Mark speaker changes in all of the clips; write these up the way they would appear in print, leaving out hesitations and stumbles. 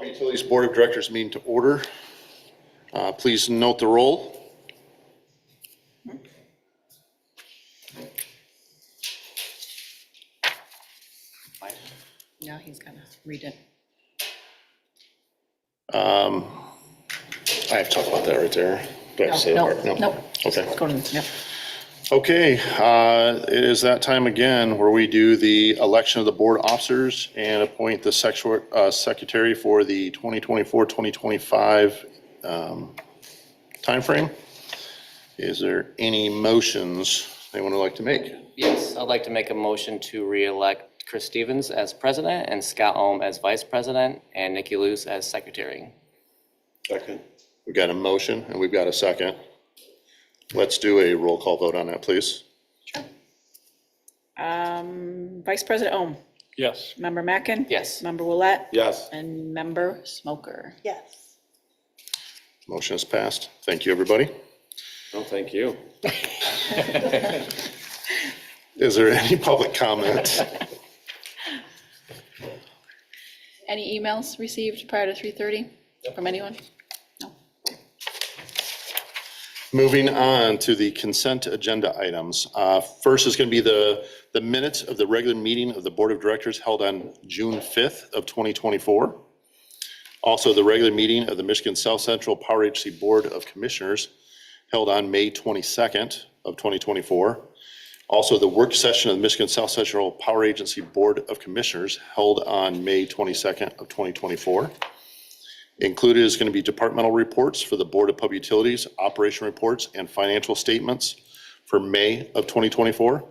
Speaker 1: Public Utilities Board of Directors meeting to order. Please note the roll.
Speaker 2: Now he's gonna read it.
Speaker 1: I have to talk about that right there. Do I have to say that part?
Speaker 2: No.
Speaker 1: Okay.
Speaker 2: Go to, yep.
Speaker 1: Okay, it is that time again where we do the election of the board officers and appoint the secretary for the 2024-2025 timeframe. Is there any motions anyone would like to make?
Speaker 3: Yes, I'd like to make a motion to re-elect Chris Stevens as president and Scott Ohm as vice president and Nikki Luce as secretary.
Speaker 1: Second. We've got a motion and we've got a second. Let's do a roll call vote on that, please.
Speaker 2: Sure. Vice President Ohm.
Speaker 4: Yes.
Speaker 2: Member Mackin.
Speaker 3: Yes.
Speaker 2: Member Willett.
Speaker 4: Yes.
Speaker 2: And Member Smoker.
Speaker 5: Yes.
Speaker 1: Motion is passed. Thank you, everybody.
Speaker 4: Oh, thank you.
Speaker 1: Is there any public comment?
Speaker 2: Any emails received prior to 3:30 from anyone? No.
Speaker 1: Moving on to the consent agenda items. First is going to be the minutes of the regular meeting of the Board of Directors held on June 5th of 2024. Also, the regular meeting of the Michigan South Central Power Agency Board of Commissioners held on May 22nd of 2024. Also, the work session of the Michigan South Central Power Agency Board of Commissioners held on May 22nd of 2024. Included is going to be departmental reports for the Board of Public Utilities, operation reports, and financial statements for May of 2024.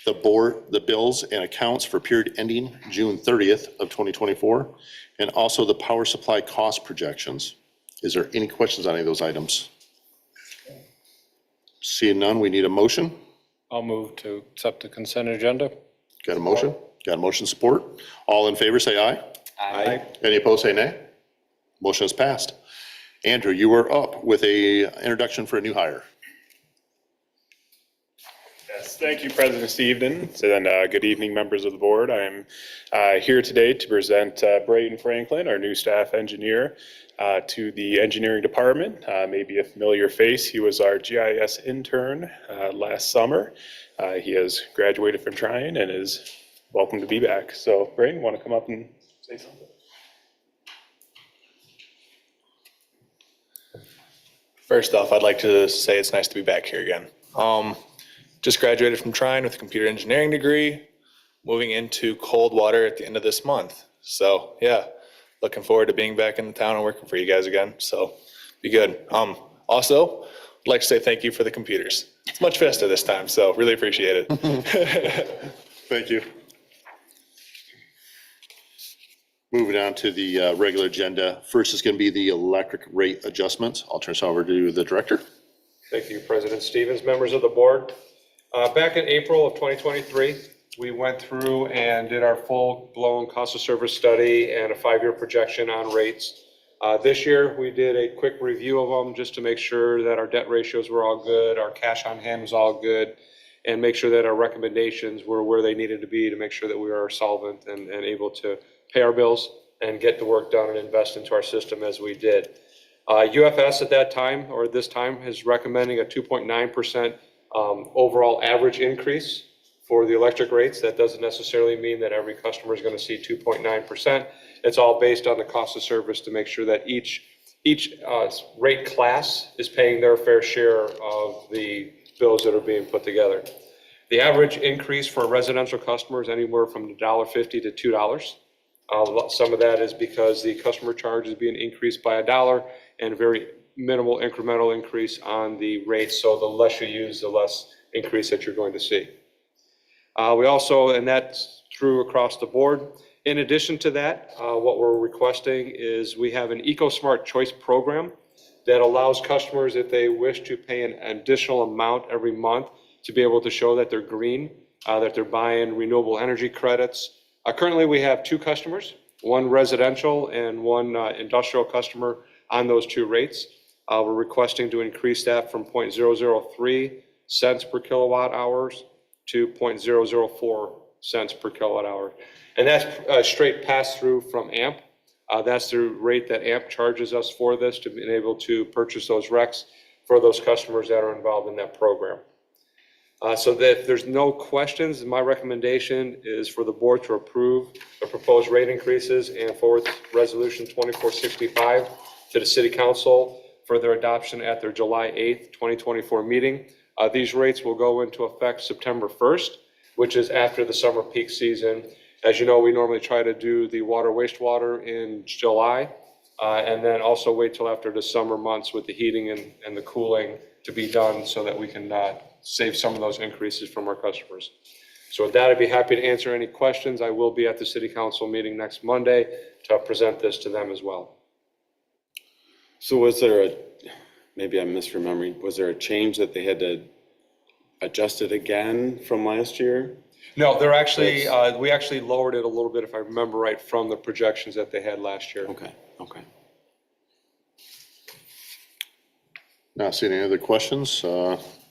Speaker 1: The bills and accounts for period ending June 30th of 2024, and also the power supply cost projections. Is there any questions on any of those items? Seeing none, we need a motion.
Speaker 4: I'll move to accept the consent agenda.
Speaker 1: Got a motion? Got a motion support? All in favor, say aye.
Speaker 4: Aye.
Speaker 1: Any opposed, say nay. Motion is passed. Andrew, you are up with a introduction for a new hire.
Speaker 6: Yes, thank you, President Stevens, and good evening, members of the board. I'm here today to present Brayton Franklin, our new staff engineer, to the engineering department. Maybe a familiar face. He was our GIS intern last summer. He has graduated from Tryon and is welcome to be back. So, Brayton, want to come up and say something?
Speaker 7: First off, I'd like to say it's nice to be back here again. Just graduated from Tryon with a computer engineering degree, moving into Coldwater at the end of this month. So yeah, looking forward to being back in the town and working for you guys again. So be good. Also, I'd like to say thank you for the computers. It's much faster this time, so really appreciate it.
Speaker 1: Thank you. Moving on to the regular agenda. First is going to be the electric rate adjustments. I'll turn this over to the director.
Speaker 8: Thank you, President Stevens, members of the board. Back in April of 2023, we went through and did our full-blown cost of service study and a 5-year projection on rates. This year, we did a quick review of them just to make sure that our debt ratios were all good, our cash on hand was all good, and make sure that our recommendations were where they needed to be to make sure that we are solvent and able to pay our bills and get the work done and invest into our system as we did. UFS at that time, or this time, is recommending a 2.9% overall average increase for the electric rates. That doesn't necessarily mean that every customer is going to see 2.9%. It's all based on the cost of service to make sure that each rate class is paying their fair share of the bills that are being put together. The average increase for residential customers anywhere from $1.50 to $2. Some of that is because the customer charge is being increased by $1 and a very minimal incremental increase on the rates. So the less you use, the less increase that you're going to see. We also, and that's true across the board. In addition to that, what we're requesting is we have an EcoSmart Choice program that allows customers, if they wish to pay an additional amount every month, to be able to show that they're green, that they're buying renewable energy credits. Currently, we have 2 customers, one residential and one industrial customer on those 2 rates. We're requesting to increase that from 0.003 cents per kilowatt hours to 0.004 cents per kilowatt hour. And that's a straight pass through from AMP. That's the rate that AMP charges us for this, to be able to purchase those RECs for those customers that are involved in that program. So that if there's no questions, my recommendation is for the board to approve the proposed rate increases and forward Resolution 2465 to the City Council for their adoption at their July 8th, 2024 meeting. These rates will go into effect September 1st, which is after the summer peak season. As you know, we normally try to do the water wastewater in July, and then also wait till after the summer months with the heating and the cooling to be done so that we can save some of those increases from our customers. So with that, I'd be happy to answer any questions. I will be at the City Council meeting next Monday to present this to them as well.
Speaker 5: So was there maybe I'm misremembering, was there a change that they had to adjust it again from last year?
Speaker 8: No, they're actually, we actually lowered it a little bit, if I remember right, from the projections that they had last year.
Speaker 5: Okay.
Speaker 1: Not seeing any other questions.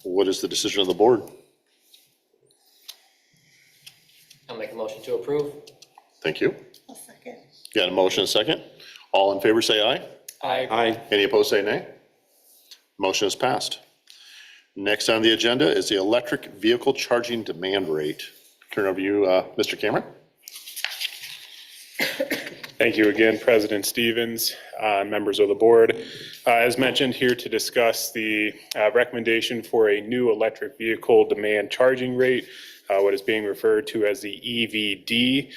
Speaker 1: What is the decision of the board?
Speaker 3: I'll make a motion to approve.
Speaker 1: Thank you.
Speaker 9: I'll second.
Speaker 1: Got a motion and a second. All in favor, say aye.
Speaker 5: Aye.
Speaker 1: Any opposed, say nay. Motion is passed. Next on the agenda is the electric vehicle charging demand rate. Turn over to you, Mr. Cameron.
Speaker 6: Thank you again, President Stevens, members of the board. As mentioned, here to discuss the recommendation for a new electric vehicle demand charging rate, what is being referred to as the EVD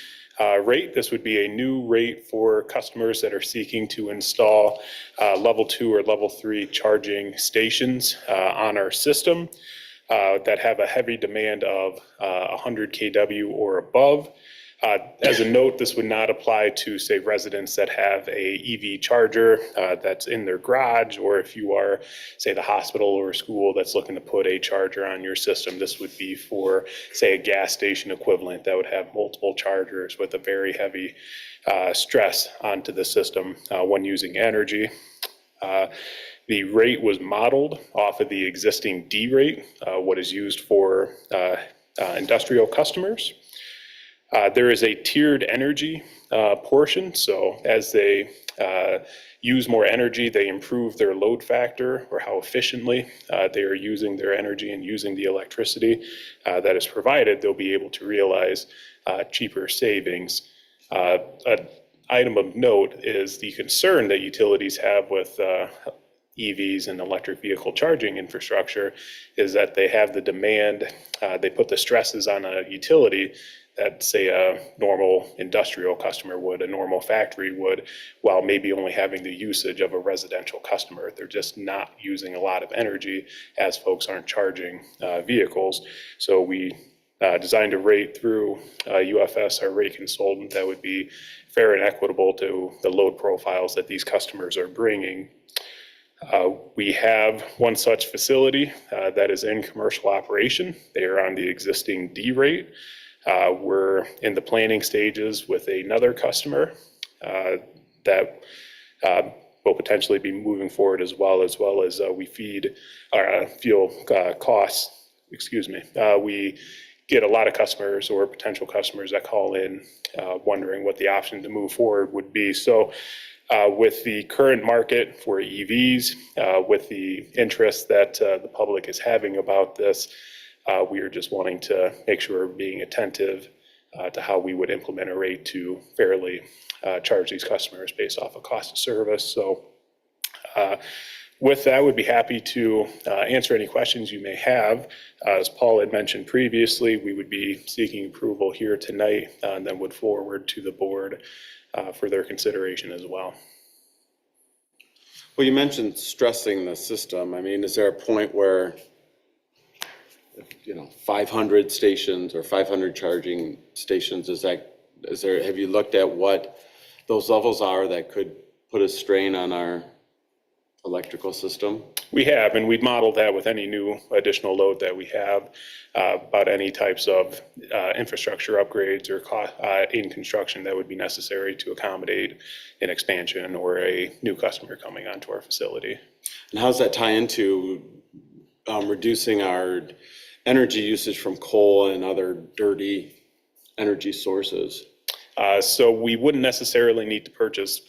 Speaker 6: rate. This would be a new rate for customers that are seeking to install level 2 or level 3 charging stations on our system that have a heavy demand of 100 kW or above. As a note, this would not apply to, say, residents that have a EV charger that's in their garage, or if you are, say, the hospital or school that's looking to put a charger on your system. This would be for, say, a gas station equivalent that would have multiple chargers with a very heavy stress onto the system when using energy. The rate was modeled off of the existing D rate, what is used for industrial customers. There is a tiered energy portion, so as they use more energy, they improve their load factor, or how efficiently they are using their energy and using the electricity that is provided. They'll be able to realize cheaper savings. An item of note is the concern that utilities have with EVs and electric vehicle charging infrastructure is that they have the demand, they put the stresses on a utility that, say, a normal industrial customer would, a normal factory would, while maybe only having the usage of a residential customer. They're just not using a lot of energy as folks aren't charging vehicles. So we designed a rate through UFS, our rate consultant, that would be fair and equitable to the load profiles that these customers are bringing. We have one such facility that is in commercial operation. They are on the existing D rate. We're in the planning stages with another customer that will potentially be moving forward as well as we feed our fuel costs, we get a lot of customers or potential customers that call in wondering what the option to move forward would be. So with the current market for EVs, with the interest that the public is having about this, we are just wanting to make sure we're being attentive to how we would implement a rate to fairly charge these customers based off of cost of service. So with that, we'd be happy to answer any questions you may have. As Paul had mentioned previously, we would be seeking approval here tonight and then would forward to the board for their consideration as well.
Speaker 5: Well, you mentioned stressing the system. I mean, is there a point where 500 stations or 500 charging stations, have you looked at what those levels are that could put a strain on our electrical system?
Speaker 6: We have, and we've modeled that with any new additional load that we have about any types of infrastructure upgrades or in construction that would be necessary to accommodate an expansion or a new customer coming onto our facility.
Speaker 5: And how does that tie into reducing our energy usage from coal and other dirty energy sources?
Speaker 6: So we wouldn't necessarily need to purchase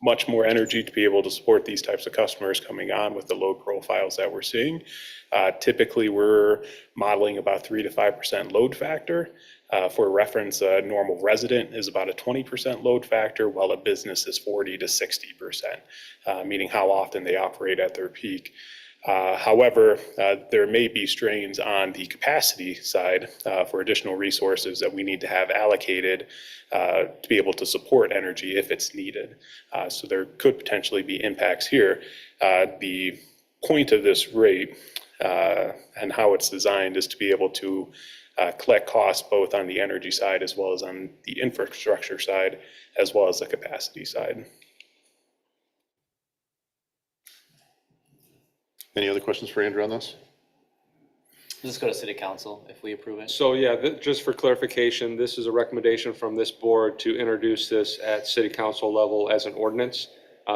Speaker 6: much more energy to be able to support these types of customers coming on with the load profiles that we're seeing. Typically, we're modeling about 3 to 5% load factor. For reference, a normal resident is about a 20% load factor, while a business is 40 to 60%, meaning how often they operate at their peak. However, there may be strains on the capacity side for additional resources that we need to have allocated to be able to support energy if it's needed. So there could potentially be impacts here. The point of this rate and how it's designed is to be able to collect costs both on the energy side as well as on the infrastructure side, as well as the capacity side.
Speaker 1: Any other questions for Andrew on this?
Speaker 3: Let's go to city council if we approve it.
Speaker 8: So yeah, just for clarification, this is a recommendation from this board to introduce this at city council level as an ordinance.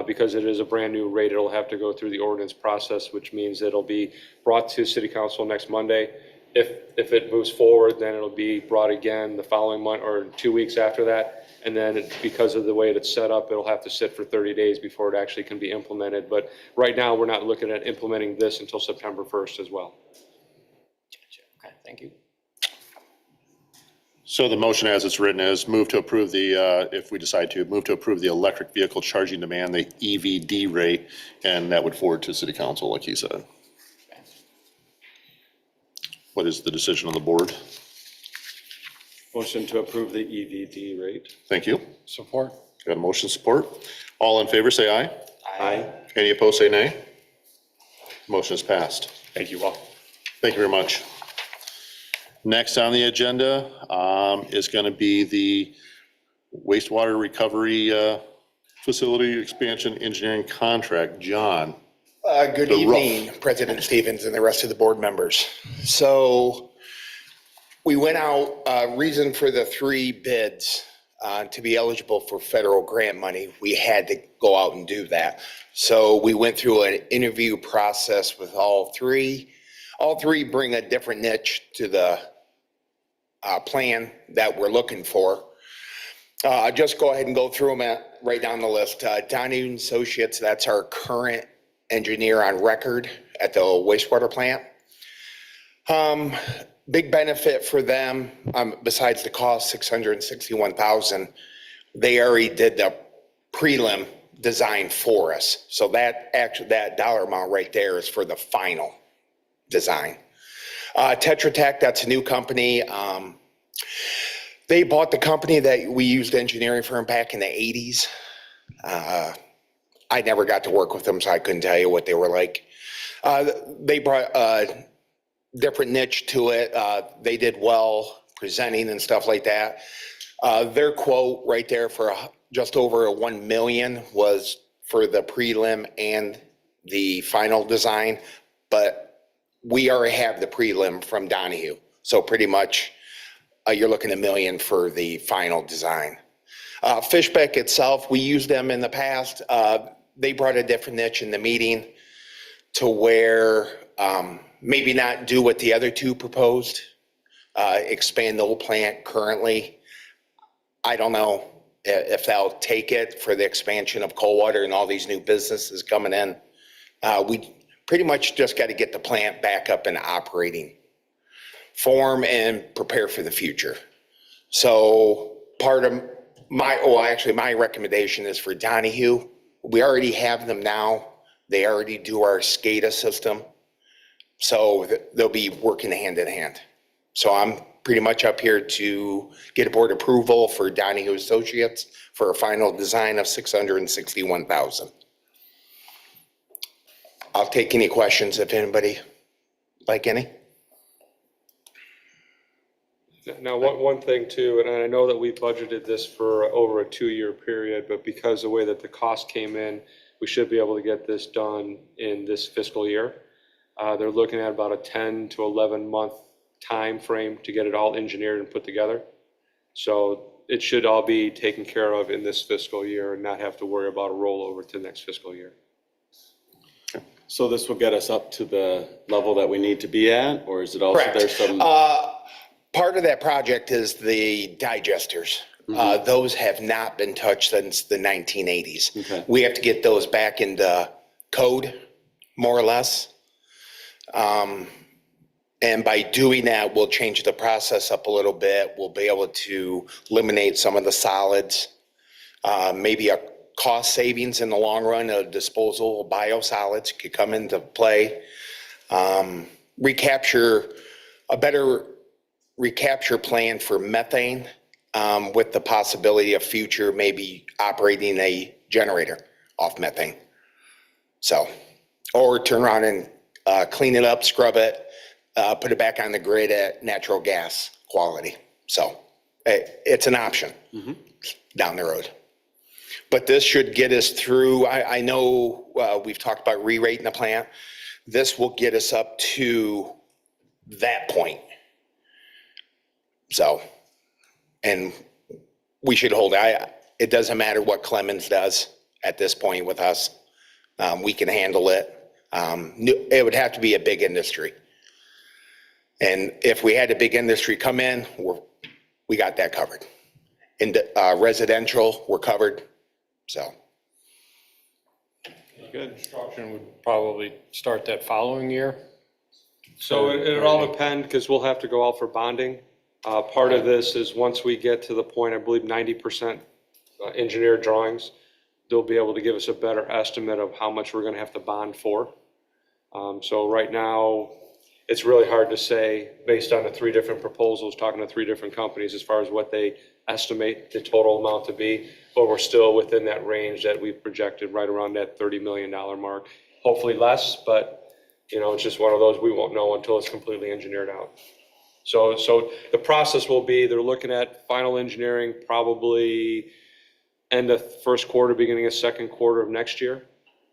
Speaker 8: Because it is a brand new rate, it'll have to go through the ordinance process, which means it'll be brought to city council next Monday. If it moves forward, then it'll be brought again the following month or 2 weeks after that. And then because of the way it's set up, it'll have to sit for 30 days before it actually can be implemented. But right now, we're not looking at implementing this until September 1st as well.
Speaker 3: Okay, thank you.
Speaker 1: So the motion as it's written is move to approve the, if we decide to, move to approve the electric vehicle charging demand, the EVD rate, and that would forward to city council, like he said. What is the decision of the board?
Speaker 5: Motion to approve the EVD rate.
Speaker 1: Thank you.
Speaker 4: Support.
Speaker 1: Got a motion support. All in favor, say aye.
Speaker 5: Aye.
Speaker 1: Any opposed, say nay. Motion is passed.
Speaker 6: Thank you all.
Speaker 1: Thank you very much. Next on the agenda is going to be the wastewater recovery facility expansion engineering contract. John.
Speaker 9: Good
Speaker 1: The rough.
Speaker 9: evening, President Stevens and the rest of the board members. So we went out, reason for the 3 bids, to be eligible for federal grant money, we had to go out and do that. So we went through an interview process with all 3. All 3 bring a different niche to the plan that we're looking for. Just go ahead and go through them right down the list. Donahue Associates, that's our current engineer on record at the wastewater plant. Big benefit for them, besides the cost, $661,000, they already did the prelim design for us. So that dollar amount right there is for the final design. Tetra Tech, that's a new company. They bought the company that we used engineering firm back in the 80s. I never got to work with them, so I couldn't tell you what they were like. They brought a different niche to it. They did well presenting and stuff like that. Their quote right there for just over $1 million was for the prelim and the final design, but we already have the prelim from Donahue. So pretty much you're looking at $1 million for the final design. Fishbeck itself, we used them in the past. They brought a different niche in the meeting to where maybe not do what the other 2 proposed, expand the old plant currently. I don't know if they'll take it for the expansion of Coldwater and all these new businesses coming in. We pretty much just got to get the plant back up in operating form and prepare for the future. So part of my recommendation is for Donahue. We already have them now. They already do our SCADA system. So they'll be working hand in hand. So I'm pretty much up here to get a board approval for Donahue Associates for a final design of $661,000. I'll take any questions if anybody like any.
Speaker 8: Now, one thing too, and I know that we budgeted this for over a 2-year period, but because the way that the cost came in, we should be able to get this done in this fiscal year. They're looking at about a 10 to 11 month time frame to get it all engineered and put together. So it should all be taken care of in this fiscal year and not have to worry about a rollover to next fiscal year.
Speaker 5: So this will get us up to the level that we need to be at, or is it also
Speaker 9: Correct.
Speaker 5: there's some?
Speaker 9: Part of that project is the digesters. Those have not been touched since the 1980s.
Speaker 5: Okay.
Speaker 9: We have to get those back into code, more or less. And by doing that, we'll change the process up a little bit. We'll be able to eliminate some of the solids, maybe a cost savings in the long run of disposal of biosolids could come into play. Recapture, a better recapture plan for methane, with the possibility of future maybe operating a generator off methane. So, or turn around and clean it up, scrub it, put it back on the grid at natural gas quality. So it's an option down the road. But this should get us through. I know we've talked about re-rating the plant. This will get us up to that point. So, and we should hold it. It doesn't matter what Clemens does at this point with us. We can handle it. It would have to be a big industry. And if we had a big industry come in, we got that covered. In residential, we're covered, so.
Speaker 4: Good. Construction would probably start that following year.
Speaker 8: So it all depends, because we'll have to go out for bonding. Part of this is once we get to the point, I believe 90% engineered drawings, they'll be able to give us a better estimate of how much we're gonna have to bond for. So right now, it's really hard to say, based on the three different proposals, talking to three different companies as far as what they estimate the total amount to be, but we're still within that range that we've projected, right around that $30 million mark. Hopefully less, but it's just one of those we won't know until it's completely engineered out. So the process will be, they're looking at final engineering probably end of first quarter, beginning of second quarter of next year.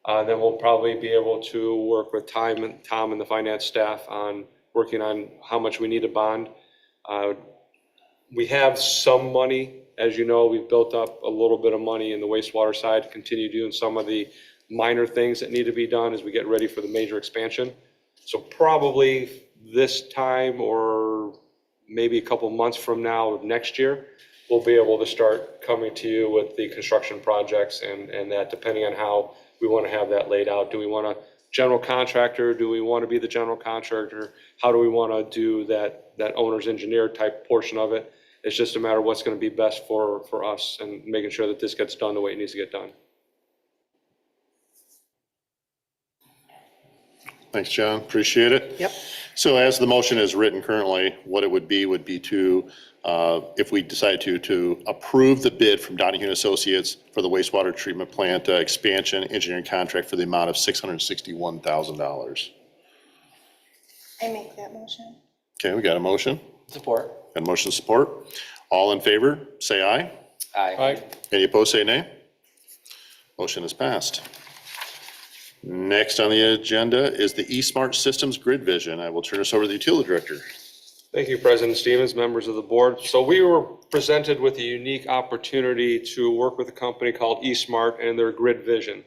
Speaker 8: Then we'll probably be able to work with Tom and the finance staff on working on how much we need to bond. We have some money, as you know, we've built up a little bit of money in the wastewater side to continue doing some of the minor things that need to be done as we get ready for the major expansion. So probably this time or maybe a couple months from now of next year, we'll be able to start coming to you with the construction projects and that, depending on how we want to have that laid out. Do we want a general contractor? Do we want to be the general contractor? How do we want to do that owner's engineer type portion of it? It's just a matter of what's going to be best for us and making sure that this gets done the way it needs to get done.
Speaker 1: Thanks, John. Appreciate it.
Speaker 2: Yep.
Speaker 1: So as the motion is written currently, what it would be to, if we decide to approve the bid from Donahue Associates for the wastewater treatment plant expansion engineering contract for the amount of $661,000.
Speaker 10: I make that motion.
Speaker 1: Okay, we got a motion.
Speaker 3: Support.
Speaker 1: Got a motion support. All in favor, say aye.
Speaker 3: Aye.
Speaker 1: Any opposed, say nay. Motion is passed. Next on the agenda is the eSmart Systems Grid Vision. I will turn this over to the utility director.
Speaker 8: Thank you, President Stevens, members of the board. So we were presented with a unique opportunity to work with a company called eSmart and their Grid Vision.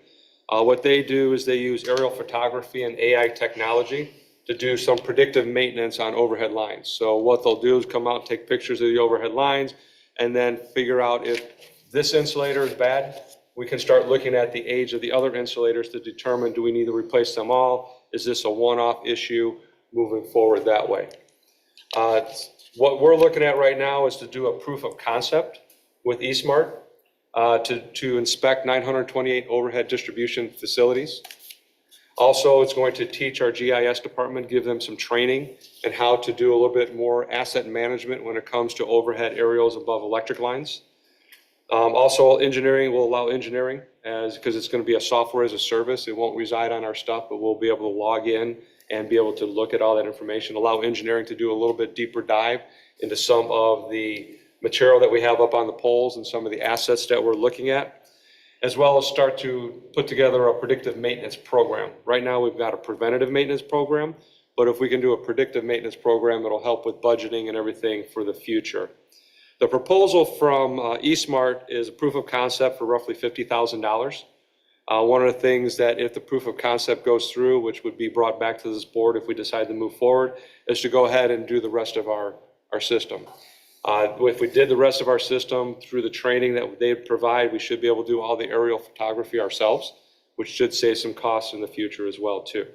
Speaker 8: What they do is they use aerial photography and AI technology to do some predictive maintenance on overhead lines. So what they'll do is come out and take pictures of the overhead lines and then figure out if this insulator is bad. We can start looking at the age of the other insulators to determine, do we need to replace them all? Is this a one-off issue moving forward that way? What we're looking at right now is to do a proof of concept with eSmart to inspect 928 overhead distribution facilities. Also, it's going to teach our GIS department, give them some training and how to do a little bit more asset management when it comes to overhead aerials above electric lines. Also, engineering will allow engineering because it's going to be a software as a service. It won't reside on our stuff, but we'll be able to log in and be able to look at all that information, allow engineering to do a little bit deeper dive into some of the material that we have up on the poles and some of the assets that we're looking at, as well as start to put together a predictive maintenance program. Right now, we've got a preventative maintenance program, but if we can do a predictive maintenance program, it'll help with budgeting and everything for the future. The proposal from eSmart is a proof of concept for roughly $50,000. One of the things that if the proof of concept goes through, which would be brought back to this board if we decide to move forward, is to go ahead and do the rest of our system. If we did the rest of our system through the training that they provide, we should be able to do all the aerial photography ourselves, which should save some costs in the future as well, too.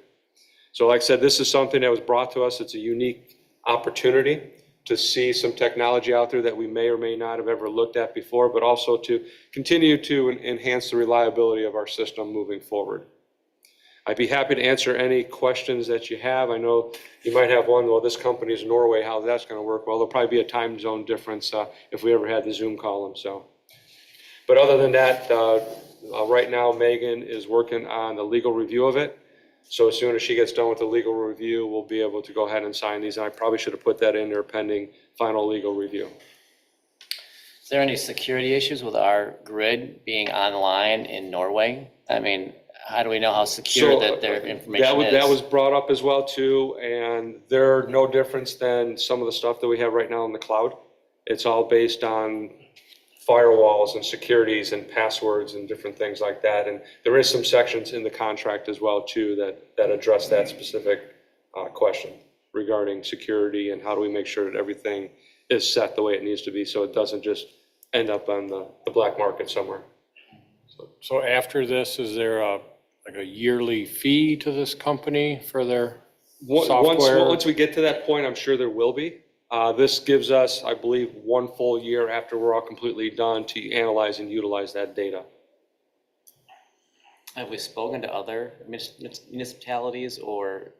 Speaker 8: So like I said, this is something that was brought to us. It's a unique opportunity to see some technology out there that we may or may not have ever looked at before, but also to continue to enhance the reliability of our system moving forward. I'd be happy to answer any questions that you have. I know you might have one, well, this company's in Norway, how's that's going to work? Well, there'll probably be a time zone difference if we ever had the Zoom call them, so. But other than that, right now Megan is working on the legal review of it. So as soon as she gets done with the legal review, we'll be able to go ahead and sign these. And I probably should have put that in there pending final legal review.
Speaker 3: Is there any security issues with our grid being online in Norway? I mean, how do we know how secure that their information is?
Speaker 8: That was brought up as well too, and they're no difference than some of the stuff that we have right now in the cloud. It's all based on firewalls and securities and passwords and different things like that. And there is some sections in the contract as well too that address that specific question regarding security and how do we make sure that everything is set the way it needs to be so it doesn't just end up on the black market somewhere.
Speaker 4: So after this, is there like a yearly fee to this company for their software?
Speaker 8: Once we get to that point, I'm sure there will be. This gives us, I believe, 1 full year after we're all completely done to analyze and utilize that data.
Speaker 3: Have we spoken to other municipalities or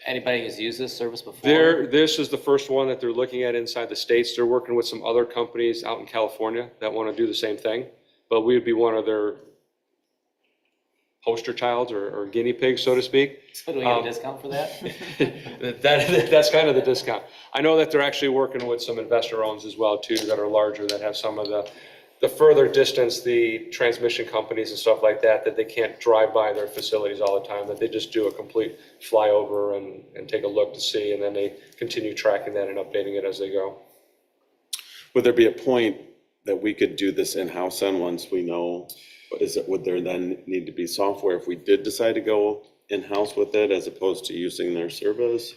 Speaker 3: anybody who's used this service before?
Speaker 8: This is the first one that they're looking at inside the states. They're working with some other companies out in California that want to do the same thing, but we would be one of their poster childs or guinea pigs, so to speak.
Speaker 3: So do we get a discount for that?
Speaker 8: That's kind of the discount. I know that they're actually working with some investor owns as well too that are larger that have some of the further distance, the transmission companies and stuff like that they can't drive by their facilities all the time, that they just do a complete flyover and take a look to see, and then they continue tracking that and updating it as they go.
Speaker 5: Would there be a point that we could do this in-house on once we know? Would there then need to be software if we did decide to go in-house with it as opposed to using their service?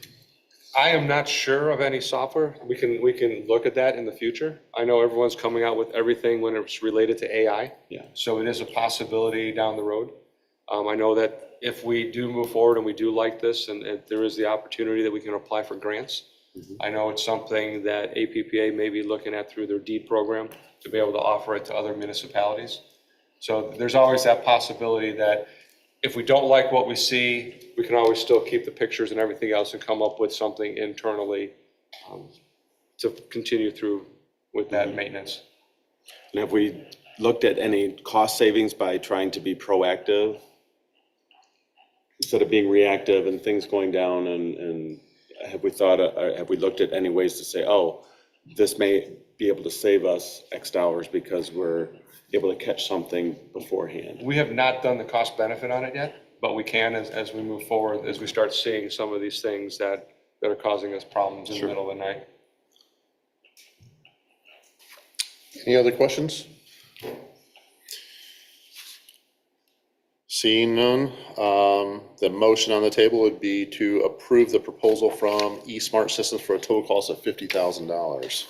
Speaker 8: I am not sure of any software. We can look at that in the future. I know everyone's coming out with everything when it's related to AI.
Speaker 5: Yeah.
Speaker 8: So it is a possibility down the road. I know that if we do move forward and we do like this and there is the opportunity that we can apply for grants, I know it's something that APPA may be looking at through their DEED program to be able to offer it to other municipalities. So there's always that possibility that if we don't like what we see, we can always still keep the pictures and everything else and come up with something internally to continue through with that maintenance.
Speaker 5: And have we looked at any cost savings by trying to be proactive instead of being reactive and things going down? And have we looked at any ways to say, oh, this may be able to save us X dollars because we're able to catch something beforehand?
Speaker 8: We have not done the cost benefit on it yet, but we can as we move forward, as we start seeing some of these things that are causing us problems in the middle of the night.
Speaker 1: Any other questions? Seeing none, the motion on the table would be to approve the proposal from eSmart Systems for a total cost of $50,000.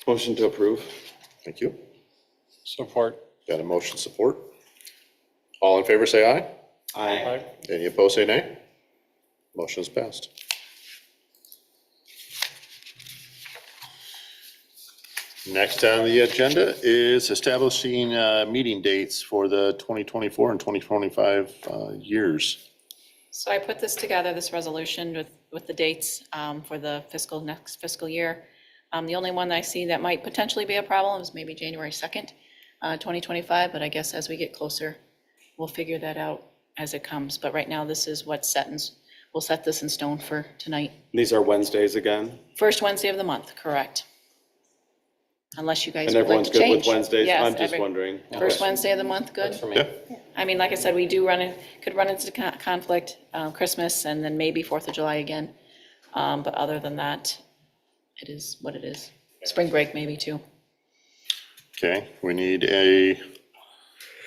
Speaker 5: Motion to approve.
Speaker 1: Thank you.
Speaker 4: Support.
Speaker 1: Got a motion support? All in favor, say aye.
Speaker 5: Aye.
Speaker 1: Any opposed, say nay. Motion is passed. Next on the agenda is establishing meeting dates for the 2024 and 2025 years.
Speaker 2: So I put this together, this resolution with the dates for the next fiscal year. The only one that I see that might potentially be a problem is maybe January 2nd, 2025, but I guess as we get closer, we'll figure that out as it comes. But right now, this is what's set in, we'll set this in stone for tonight.
Speaker 5: These are Wednesdays again?
Speaker 2: First Wednesday of the month, correct. Unless you guys
Speaker 5: And
Speaker 2: would like
Speaker 5: everyone's
Speaker 2: to change.
Speaker 5: good with Wednesdays?
Speaker 2: Yes,
Speaker 5: I'm just wondering.
Speaker 2: First Wednesday of the month, good?
Speaker 3: That's for me.
Speaker 1: Yeah.
Speaker 2: I mean, like I said, we do could run into conflict, Christmas and then maybe 4th of July again. But other than that, it is what it is. Spring break maybe too.
Speaker 1: Okay, we need a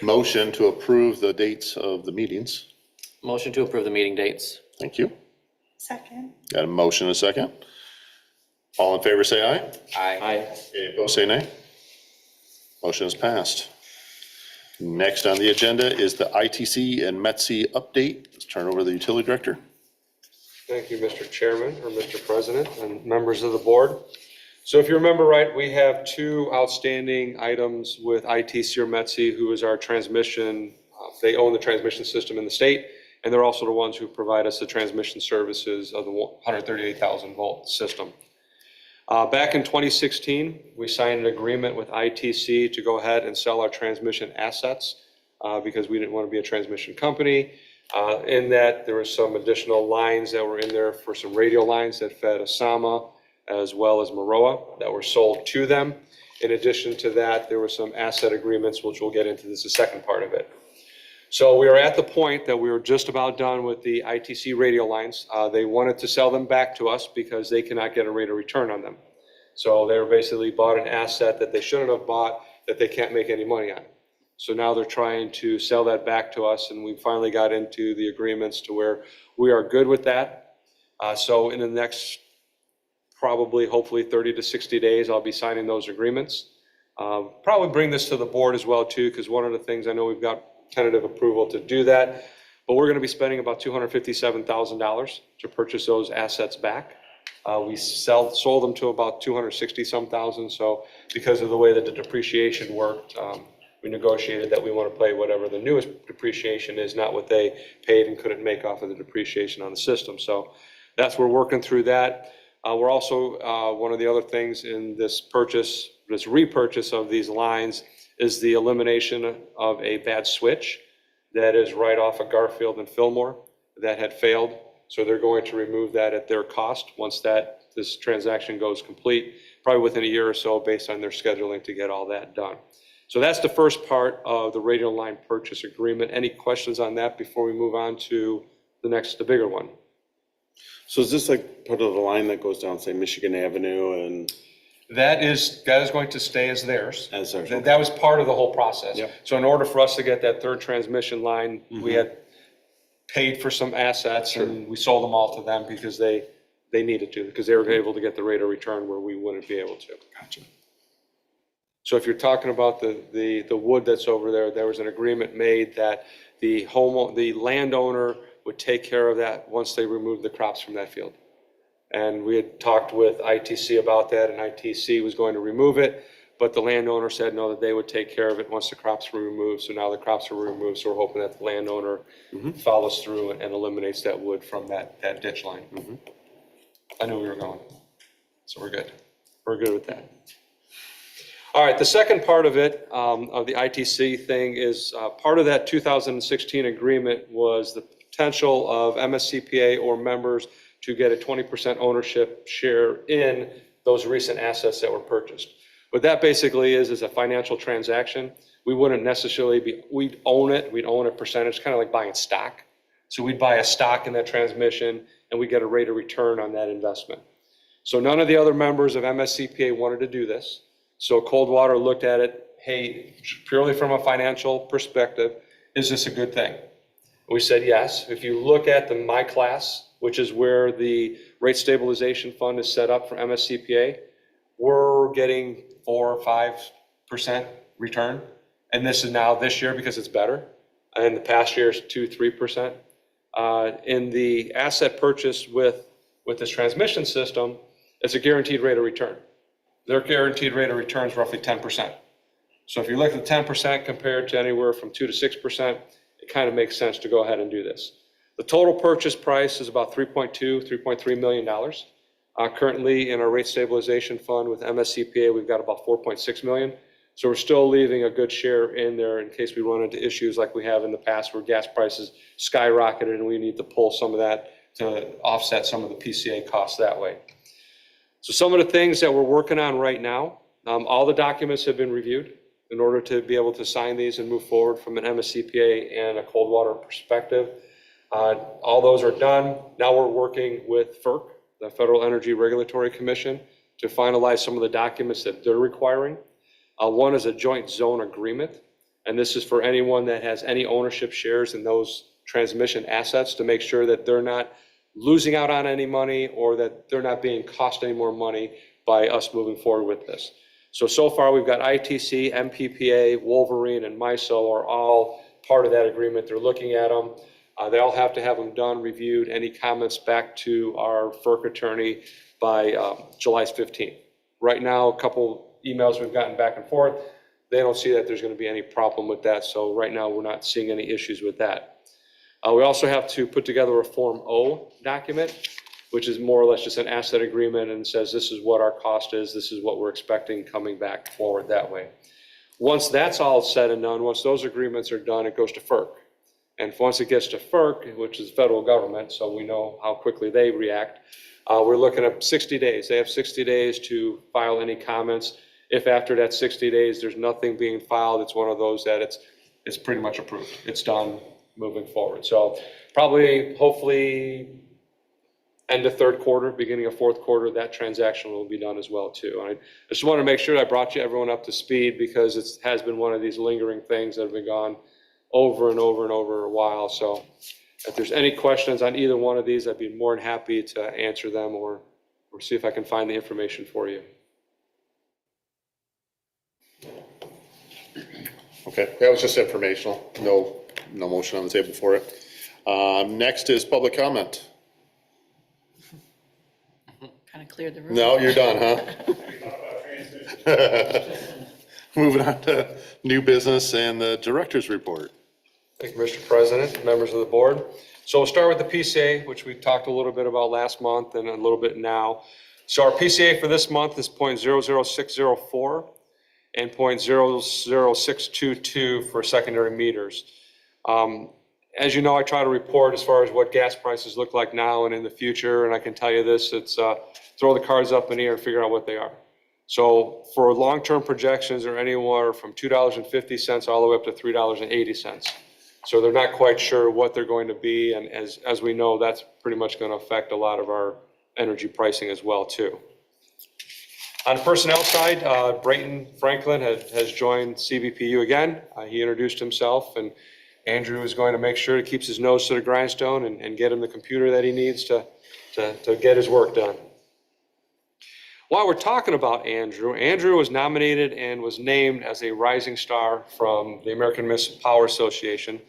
Speaker 1: motion to approve the dates of the meetings.
Speaker 3: Motion to approve the meeting dates.
Speaker 1: Thank you.
Speaker 10: Second.
Speaker 1: Got a motion and a second. All in favor, say aye.
Speaker 3: Aye.
Speaker 1: Any opposed, say nay. Motion is passed. Next on the agenda is the ITC and METC update. Let's turn it over to the utility director.
Speaker 8: Thank you, Mr. Chairman, or Mr. President, and members of the board. So if you remember right, we have two outstanding items with ITC or METC, who is our transmission. They own the transmission system in the state, and they're also the ones who provide us the transmission services of the 138,000 volt system. Back in 2016, we signed an agreement with ITC to go ahead and sell our transmission assets because we didn't want to be a transmission company. In that, there were some additional lines that were in there for some radio lines that fed Osama as well as Maroa that were sold to them. In addition to that, there were some asset agreements, which we'll get into. This is the second part of it. So we are at the point that we were just about done with the ITC radio lines. They wanted to sell them back to us because they cannot get a rate of return on them. So they were basically bought an asset that they shouldn't have bought that they can't make any money on. So now they're trying to sell that back to us, and we finally got into the agreements to where we are good with that. So in the next probably, hopefully 30 to 60 days, I'll be signing those agreements. Probably bring this to the board as well too, because one of the things, I know we've got tentative approval to do that, but we're going to be spending about $257,000 to purchase those assets back. We sold them to about 260 some thousand. So because of the way that the depreciation worked, we negotiated that we want to pay whatever the newest depreciation is, not what they paid and couldn't make off of the depreciation on the system. So that's, we're working through that. We're also, one of the other things in this purchase, this repurchase of these lines, is the elimination of a bad switch that is right off of Garfield and Fillmore that had failed. So they're going to remove that at their cost once this transaction goes complete, probably within a year or so based on their scheduling to get all that done. So that's the first part of the radio line purchase agreement. Any questions on that before we move on to the bigger one?
Speaker 5: So is this like part of the line that goes down, say, Michigan Avenue and?
Speaker 8: That is going to stay as theirs.
Speaker 5: As theirs,
Speaker 8: That was part of the whole process.
Speaker 5: Yep.
Speaker 8: So in order for us to get that third transmission line, we had paid for some assets and we sold them all to them because they needed to, because they were able to get the rate of return where we wouldn't be able to.
Speaker 5: Gotcha.
Speaker 8: So if you're talking about the wood that's over there, there was an agreement made that the landowner would take care of that once they removed the crops from that field. And we had talked with ITC about that, and ITC was going to remove it, but the landowner said no, that they would take care of it once the crops were removed. So now the crops are removed, so we're hoping that the landowner follows through and eliminates that wood from that ditch line. I knew we were going, so we're good. We're good with that. All right, the second part of it, of the ITC thing, is part of that 2016 agreement was the potential of MSCPA or members to get a 20% ownership share in those recent assets that were purchased. What that basically is a financial transaction. We wouldn't necessarily we'd own a percentage, kind of like buying stock. So we'd buy a stock in that transmission and we get a rate of return on that investment. So none of the other members of MSCPA wanted to do this. So Coldwater looked at it, hey, purely from a financial perspective, is this a good thing? We said yes. If you look at the My Class, which is where the rate stabilization fund is set up for MSCPA, we're getting 4 or 5% return. And this is now this year because it's better. And the past year is 2-3%. In the asset purchase with this transmission system, it's a guaranteed rate of return. Their guaranteed rate of return is roughly 10%. So if you look at the 10% compared to anywhere from 2 to 6%, it kind of makes sense to go ahead and do this. The total purchase price is about $3.3 million. Currently in our rate stabilization fund with MSCPA, we've got about 4.6 million. So we're still leaving a good share in there in case we run into issues like we have in the past where gas prices skyrocketed and we need to pull some of that to offset some of the PCA costs that way. So some of the things that we're working on right now, all the documents have been reviewed in order to be able to sign these and move forward from an MSCPA and a Coldwater perspective. All those are done. Now we're working with FERC, the Federal Energy Regulatory Commission, to finalize some of the documents that they're requiring. One is a joint zone agreement, and this is for anyone that has any ownership shares in those transmission assets to make sure that they're not losing out on any money or that they're not being cost any more money by us moving forward with this. So far, we've got ITC, MPPA, Wolverine, and MISO are all part of that agreement. They're looking at them. They all have to have them done, reviewed, any comments back to our FERC attorney by July 15th. Right now, a couple emails we've gotten back and forth, they don't see that there's going to be any problem with that. So right now, we're not seeing any issues with that. We also have to put together a Form O document, which is more or less just an asset agreement and says this is what our cost is, this is what we're expecting coming back forward that way. Once that's all said and done, once those agreements are done, it goes to FERC. And once it gets to FERC, which is federal government, so we know how quickly they react, we're looking at 60 days. They have 60 days to file any comments. If after that 60 days there's nothing being filed, it's one of those that it's pretty much approved. It's done, moving forward. So probably, hopefully, end of third quarter, beginning of fourth quarter, that transaction will be done as well too. I just want to make sure I brought everyone up to speed because it has been one of these lingering things that have been gone over and over and over a while. So if there's any questions on either one of these, I'd be more than happy to answer them or see if I can find the information for you.
Speaker 1: Okay, that was just informational. No motion on the table for it. Next is public comment.
Speaker 2: Kind of cleared the room.
Speaker 1: No, you're done, huh? Moving on to new business and the director's report.
Speaker 8: Thank you, Mr. President, members of the board. So we'll start with the PCA, which we talked a little bit about last month and a little bit now. So our PCA for this month is 0.00604 and 0.00622 for secondary meters. As you know, I try to report as far as what gas prices look like now and in the future, and I can tell you this, it's throw the cards up in the air and figure out what they are. So for long-term projections, they're anywhere from $2.50 all the way up to $3.80. So they're not quite sure what they're going to be, and as we know, that's pretty much going to affect a lot of our energy pricing as well, too. On the personnel side, Brayton Franklin has joined CBPU again. He introduced himself, and Andrew is going to make sure he keeps his nose to the grindstone and get him the computer that he needs to get his work done. While we're talking about Andrew was nominated and was named as a rising star from the American Municipal Power Association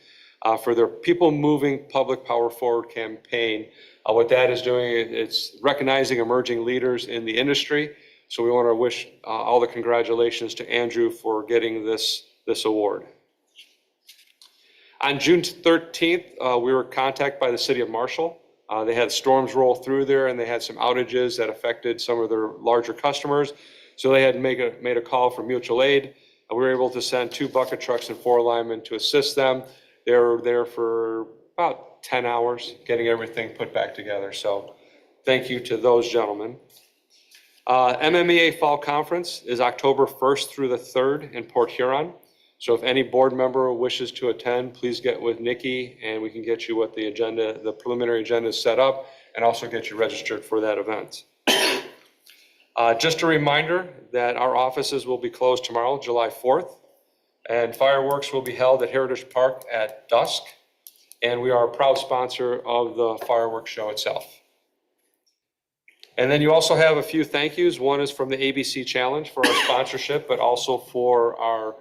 Speaker 8: for their People Moving Public Power Forward campaign. What that is doing, it's recognizing emerging leaders in the industry. So we want to wish all the congratulations to Andrew for getting this award. On June 13th, we were contacted by the city of Marshall. They had storms roll through there and they had some outages that affected some of their larger customers. So they had made a call for mutual aid. We were able to send 2 bucket trucks and 4 linemen to assist them. They were there for about 10 hours getting everything put back together. So thank you to those gentlemen. MMEA Fall Conference is October 1st through the 3rd in Port Huron. So if any board member wishes to attend, please get with Nikki and we can get you what the preliminary agenda is set up and also get you registered for that event. Just a reminder that our offices will be closed tomorrow, July 4th, and fireworks will be held at Heritage Park at dusk. And we are a proud sponsor of the fireworks show itself. And then you also have a few thank yous. One is from the ABC Challenge for our sponsorship, but also for our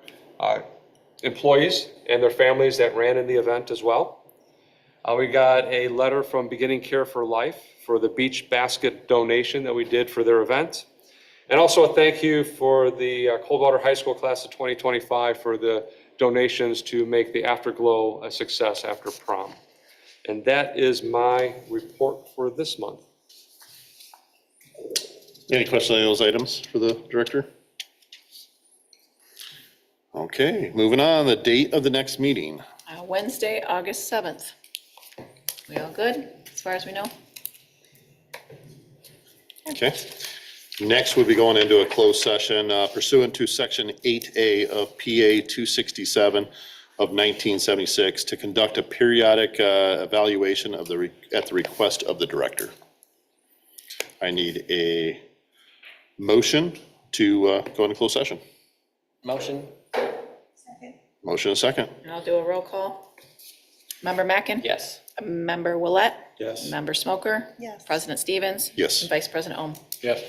Speaker 8: employees and their families that ran in the event as well. We got a letter from Beginning Care for Life for the beach basket donation that we did for their event. And also a thank you for the Coldwater High School class of 2025 for the donations to make the Afterglow a success after prom. And that is my report for this month.
Speaker 1: Any questions on those items for the director? Okay, moving on, the date of the next meeting.
Speaker 2: Wednesday, August 7th. We all good, as far as we know?
Speaker 1: Okay. Next, we'll be going into a closed session pursuant to Section 8A of PA 267 of 1976 to conduct a periodic evaluation at the request of the director. I need a motion to go into closed session.
Speaker 3: Motion?
Speaker 1: Motion and second.
Speaker 2: And I'll do a roll call. Member Mackin?
Speaker 3: Yes.
Speaker 2: Member Willett?
Speaker 5: Yes.
Speaker 2: Member Smoker,
Speaker 10: Yes.
Speaker 2: President Stevens.
Speaker 1: Yes.
Speaker 2: And Vice President Om.
Speaker 4: Yes.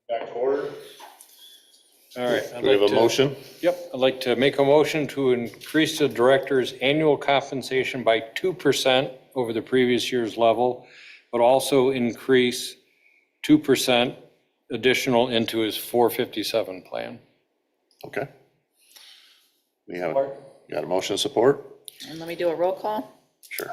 Speaker 1: Back to order.
Speaker 4: All right. I'd
Speaker 1: Do we have
Speaker 4: like
Speaker 1: a
Speaker 4: to-
Speaker 1: motion?
Speaker 4: Yep, I'd like to make a motion to increase the director's annual compensation by 2% over the previous year's level, but also increase 2% additional into his 457 plan.
Speaker 1: Okay. We have, got a motion of support?
Speaker 2: And let me do a roll call.
Speaker 1: Sure.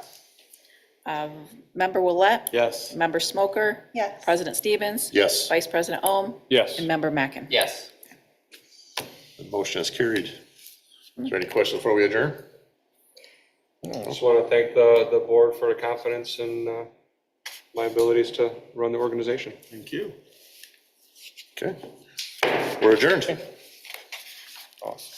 Speaker 2: Member Willett?
Speaker 5: Yes.
Speaker 2: Member Smoker?
Speaker 10: Yes.
Speaker 2: President Stevens?
Speaker 1: Yes,
Speaker 2: Vice President Ohm?
Speaker 4: Yes.
Speaker 2: And Member Mackin?
Speaker 3: Yes.
Speaker 1: the motion is carried. Is there any questions before we adjourn?
Speaker 8: Just want to thank the board for the confidence in my abilities to run the organization.
Speaker 5: Thank you.
Speaker 1: Okay. We're adjourned.
Speaker 4: Awesome.